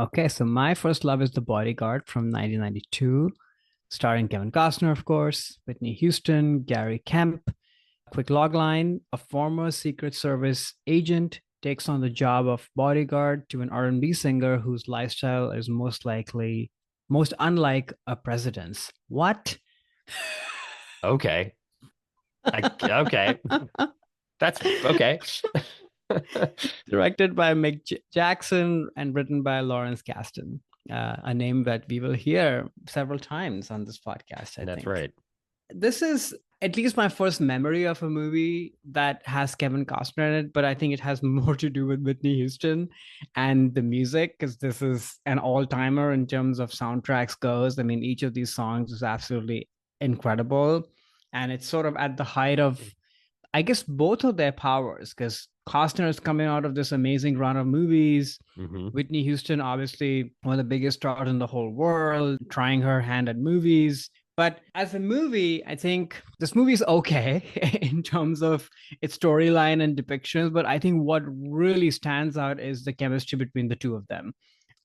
Okay, so my first love is The Bodyguard from 1992, starring Kevin Costner, of course, Whitney Houston, Gary Kemp. Quick logline: a former Secret Service agent takes on the job of bodyguard to an R&B singer whose lifestyle is most unlike a president's. What? Okay. Okay. That's okay. Directed by Jackson and written by Lawrence Kasdan, a name that we will hear several times on this podcast, I That's think. right. This is at least my first memory of a movie that has Kevin Costner in it, but I think it has more to do with Whitney Houston and the music, because this is an all-timer in terms of soundtracks goes. I mean, each of these songs is absolutely incredible. And it's sort of at the height of, I guess, both of their powers, because Costner is coming out of this amazing run of movies. Hmm. Whitney Houston, obviously one of the biggest stars in the whole world, trying her hand at movies. But as a movie, I think this movie is okay in terms of its storyline and depictions. But I think what really stands out is the chemistry between the two of them.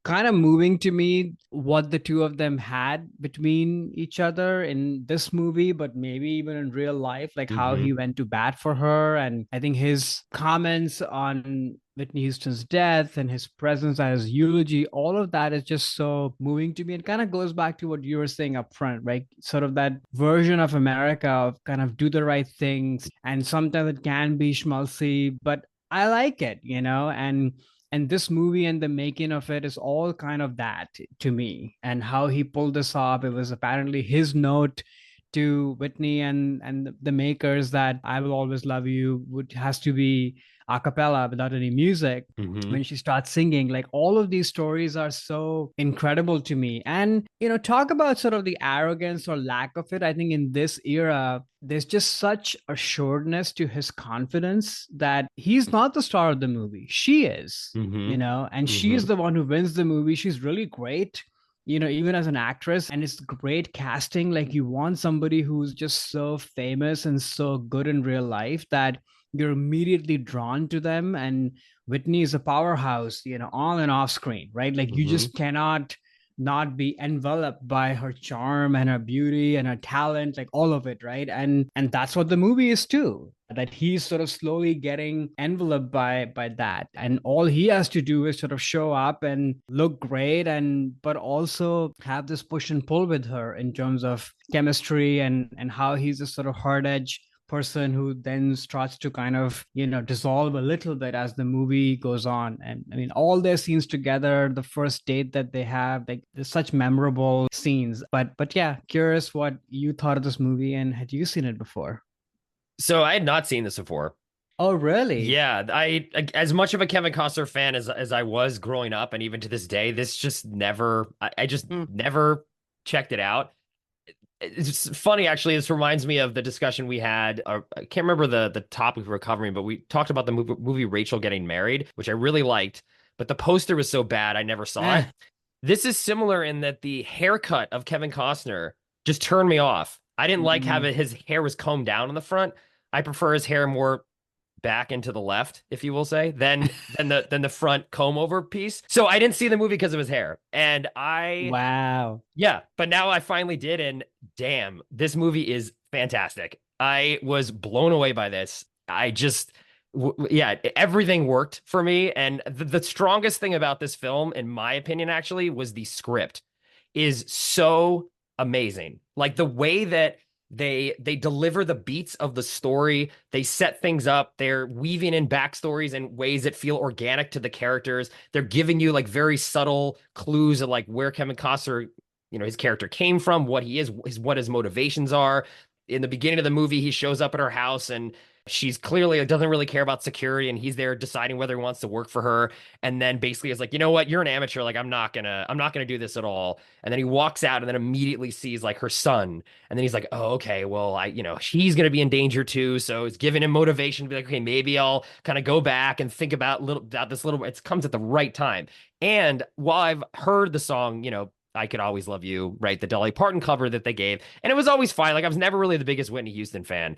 Kind of moving to me what the two of them had between each other in this movie, but maybe even in real life, like how Hmm. he went to bat for her. And I think his comments on Whitney Houston's death and his presence at his eulogy, all of that is just so moving to me. It kind of goes back to what you were saying up front, right? Sort of that version of America of kind of do the right things. And sometimes it can be schmaltzy, but I like it, and this movie and the making of it is all kind of that to me. And how he pulled this off, it was apparently his note to Whitney and the makers that I will always love you would has to be a cappella without any music. Hmm. When she starts singing, like, all of these stories are so incredible to me. And talk about sort of the arrogance or lack of it. I think in this era there's just such assuredness to his confidence that he's not the star of the movie, she is. Hmm. And she's Hmm. the one who wins the movie. She's really great, even as an actress. And it's great casting. Like, you want somebody who's just so famous and so good in real life that you're immediately drawn to them. And Whitney is a powerhouse, on and off screen, right? Like, you Hmm. just cannot not be enveloped by her charm and her beauty and her talent, like all of it, right? And that's what the movie is too, that he's sort of slowly getting enveloped by that. And all he has to do is sort of show up and look great, and but also have this push and pull with her in terms of chemistry, and how he's a sort of hard edge person who then starts to kind of dissolve a little bit as the movie goes on. And I mean, all their scenes together, the first date that they have, like, there's such memorable scenes. But yeah, curious what you thought of this movie, and had you seen it before? So I had not seen this before. Oh, really? Yeah, I as much of a Kevin Costner fan as I was growing up, and even to this day, this just never I just Hmm. never checked it out. It's funny, actually. This reminds me of the discussion we had. I can't remember the topic we were covering, but we talked about the movie Rachel Getting Married, which I really liked, but the poster was so bad I never saw it. Eh. This is similar in that the haircut of Kevin Costner just turned me off. I didn't like how Mm. his hair was combed down in the front. I prefer his hair more back and to the left, if you will say, than the front comb over piece. So I didn't see the movie because of his hair. And I Wow. yeah, but now I finally did, and damn, this movie is fantastic. I was blown away by this. I just yeah, everything worked for me. And the strongest thing about this film, in my opinion, actually, was the script is so amazing. Like the way that they deliver the beats of the story, they set things up, they're weaving in backstories in ways that feel organic to the characters. They're giving you like very subtle clues of like where Kevin Costner, his character came from, what he is, what his motivations are. In the beginning of the movie, he shows up at her house and she's clearly doesn't really care about security, and he's there deciding whether he wants to work for her. And then basically is like, you know what, you're an amateur, like I'm not gonna do this at all. And then he walks out and then immediately sees like her son. And then he's like, oh, okay, well, she's gonna be in danger too. So it's giving him motivation to be like, okay, maybe I'll kind of go back and think about this little, it comes at the right time. And while I've heard the song, I Could Always Love You, right? The Dolly Parton cover that they gave. And it was always fine. Like I was never really the biggest Whitney Houston fan.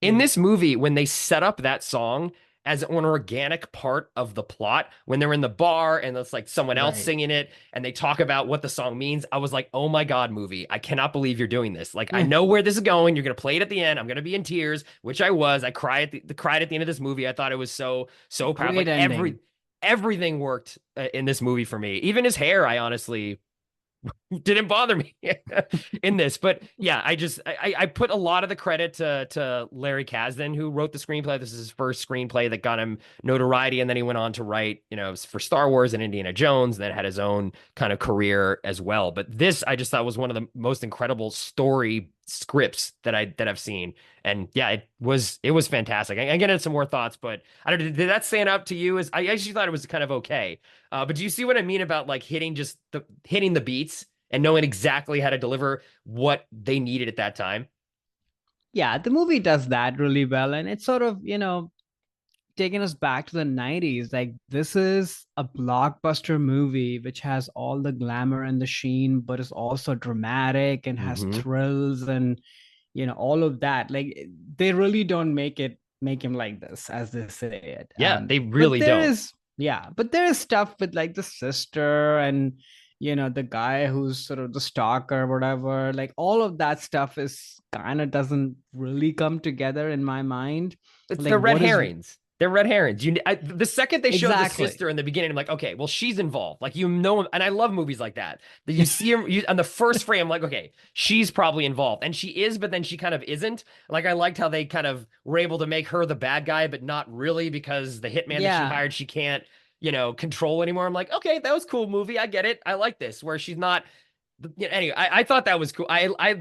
In Mm. this movie, when they set up that song as an organic part of the plot when they're in the bar and it's like someone else Right. singing it and they talk about what the song means. I was like, oh my God, movie. I cannot believe you're doing this. Like, I Yeah. know where this is going. You're gonna play it at the end. I'm gonna be in tears, which I was. I cried at the end of this movie. I thought it was so proud. Great Like ending. everything worked in this movie for me. Even his hair, I honestly didn't bother me in this. But yeah, I put a lot of the credit to Larry Kasdan, who wrote the screenplay. This is his first screenplay that got him notoriety, and then he went on to write, for Star Wars and Indiana Jones, and then had his own kind of career as well. But this I just thought was one of the most incredible story scripts that I've seen. And yeah, it was fantastic. I get into some more thoughts, but I don't did that stand out to you? As I actually thought it was kind of okay. But do you see what I mean about like hitting the beats and knowing exactly how to deliver what they needed at that time? Yeah, the movie does that really well. And it's sort of, taking us back to the 90s. Like, this is a blockbuster movie which has all the glamour and the sheen, but is also dramatic and has Hmm. thrills and, all of that. Like, they really don't make him like this as they say it. Yeah, they But really there don't. is, yeah, but there is stuff with like the sister and, the guy who's sort of the stalker or whatever. Like, all of that stuff is kind of doesn't really come together in my mind. It's Like, the red what is herrings. They're red herrings. The second they showed the exactly? sister in the beginning, I'm like, okay, well, she's involved. Like, and I love movies like that. That you see her on the first frame, I'm like, okay, she's probably involved, and she is, but then she kind of isn't. Like, I liked how they kind of were able to make her the bad guy, but not really because the hitman that she Yeah, hired, she can't, control anymore. I'm like, okay, that was cool movie. I get it. I like this where she's not. Anyway, I thought that was cool.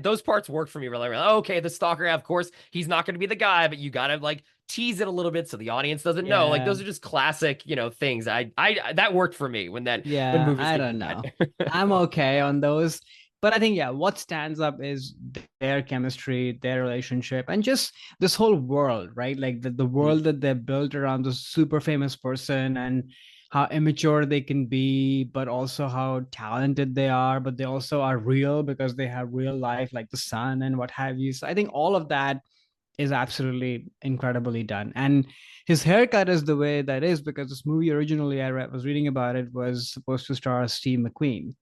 Those parts worked for me really well. Oh, okay, the stalker, of course, he's not going to be the guy, but you gotta like tease it a little bit so the audience doesn't know. Like yeah, those are just classic, things. That worked for me when yeah. movies I can do don't know. that. I'm okay on those, but I think yeah, what stands up is their chemistry, their relationship, and just this whole world, right? Like the Mhm. world that they built around this super famous person and how immature they can be, but also how talented they are, but they also are real because they have real life, like the sun and what have you. So I think all of that is absolutely incredibly done. And his haircut is the way that is because this movie originally was reading about it was supposed to star Steve McQueen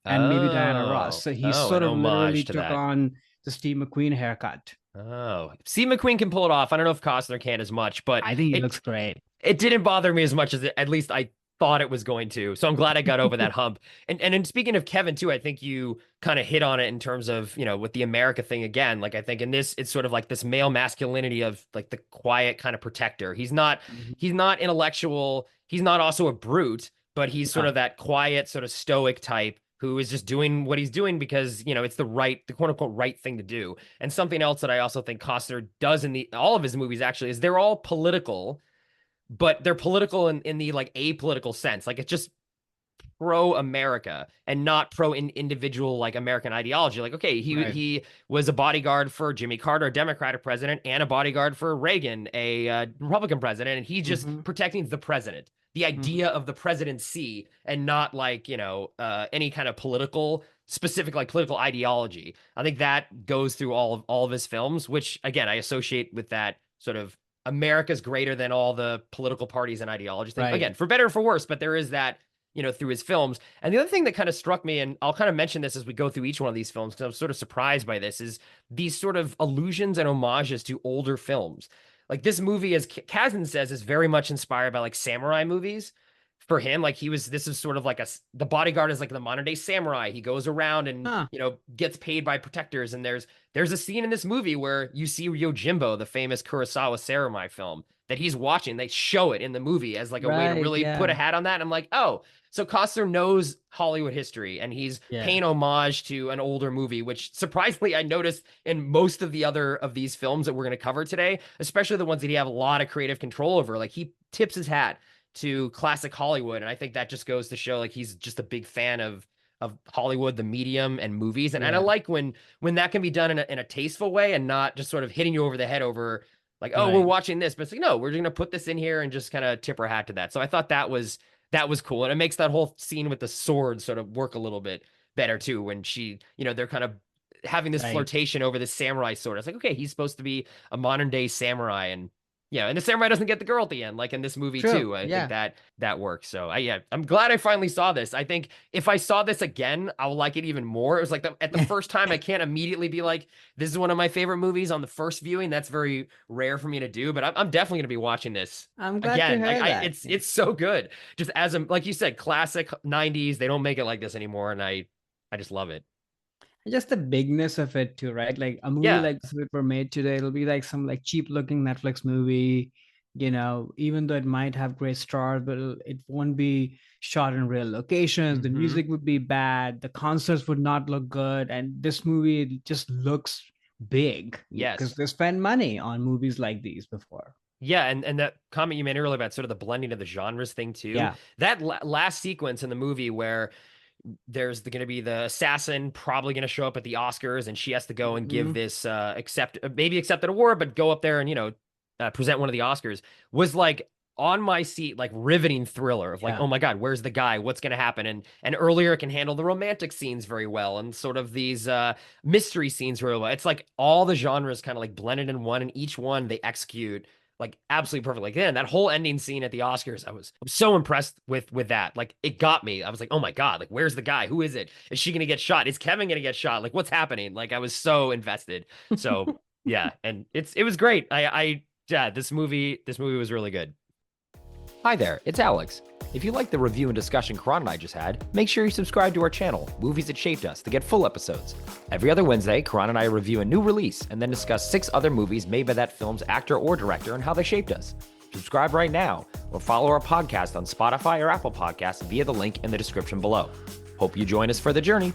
and maybe Diana Ross. Oh, So he oh, sort an of literally homage to took that. on the Steve McQueen haircut. Oh, see, McQueen can pull it off. I don't know if Costner can as much, but I think he it looks great. it didn't bother me as much as at least I thought it was going to. So I'm glad I got over that hump. And speaking of Kevin too, I think you kind of hit on it in terms of, with the America thing again. Like I think in this, it's sort of like this male masculinity of like the quiet kind of protector. He's not intellectual. He's not also a brute, but he's sort No, of that quiet, sort of stoic type who is just doing what he's doing because, it's the quote unquote right thing to do. And something else that I also think Costner does in the all of his movies actually is they're all political, but they're political in the like apolitical sense. Like it's just pro America and not pro individual like American ideology. Like, okay, he right. he was a bodyguard for Jimmy Carter, a Democratic president, and a bodyguard for Reagan, a Republican president, and he's just Mm-hmm. protecting the president, the idea Mm-hmm. of the presidency, and not like any kind of specific like political ideology. I think that goes through all of his films, which again I associate with that sort of America's greater than all the political parties and ideologies thing. Right. Again, for better or for worse, but there is that, through his films. And the other thing that kind of struck me, and I'll kind of mention this as we go through each one of these films, because I'm sort of surprised by this, is these sort of allusions and homages to older films. Like this movie, as Kazan says, is very much inspired by like samurai movies. For him, like this is sort of like the bodyguard is like the modern day samurai. He goes around and, Huh. gets paid by protectors. And there's a scene in this movie where you see Yojimbo, the famous Kurosawa samurai film that he's watching. They show it in the movie as like a way to Right. really put a Yeah. hat on that. And I'm like, oh, so Costner knows Hollywood history and he's Yeah. paying homage to an older movie, which surprisingly I noticed in most of the other of these films that we're going to cover today, especially the ones that he have a lot of creative control over. Like he tips his hat to classic Hollywood, and I think that just goes to show like he's just a big fan of Hollywood, the medium, and movies. And I Yeah. like when that can be done in a tasteful way and not just sort of hitting you over the head over like, oh, we're Right. watching this, but it's like, no, we're going to put this in here and just kind of tip our hat to that. So I thought that was cool. And it makes that whole scene with the sword sort of work a little bit better too when they're kind of having this Right. flirtation over this samurai sword. It's like, okay, he's supposed to be a modern day samurai. And Yeah, and the samurai doesn't get the girl at the end, like in this movie True. too. I think Yeah. that works. So yeah, I'm glad I finally saw this. I think if I saw this again, I'll like it even more. It was like at the first time, I can't immediately be like, this is one of my favorite movies on the first viewing. That's very rare for me to do, but I'm definitely gonna be watching this I'm glad to again. hear that. It's so good. Just as a like you said, classic '90s. They don't make it like this anymore, and I just love it. Just the bigness of it too, right? Like a movie Yeah. like this, if it were made today, it'll be like some like cheap looking Netflix movie, even though it might have great stars, but it won't be shot in real locations. The Hmm. music would be bad, the concerts would not look good, and this movie just looks big because Yes. they spend money on movies like these before. Yeah, and that comment you made earlier about sort of the blending of the genres thing too. Yeah. That last sequence in the movie where there's going to be the assassin probably going to show up at the Oscars, and she has to go and give Mhm. this maybe accept an award, but go up there and present one of the Oscars was like on my seat, like riveting thriller of like, Yeah. oh my God, where's the guy? What's going to happen? And earlier it can handle the romantic scenes very well and sort of these mystery scenes very well. It's like all the genres kind of like blended in one, and each one they execute like absolutely perfect. Like that whole ending scene at the Oscars, I was so impressed with that. Like it got me. I was like, oh my God, like where's the guy? Who is it? Is she gonna get shot? Is Kevin gonna get shot? Like what's happening? Like I was so invested. So yeah, and it was great. I yeah, this movie was really good. Hi there, it's Alex. If you like the review and discussion Karan and I just had, make sure you subscribe to our channel, Movies That Shaped Us, to get full episodes. Every other Wednesday, Karan and I review a new release and then discuss 6 other movies made by that film's actor or director and how they shaped us. Subscribe right now or follow our podcast on Spotify or Apple Podcasts via the link in the description below. Hope you join us for the journey.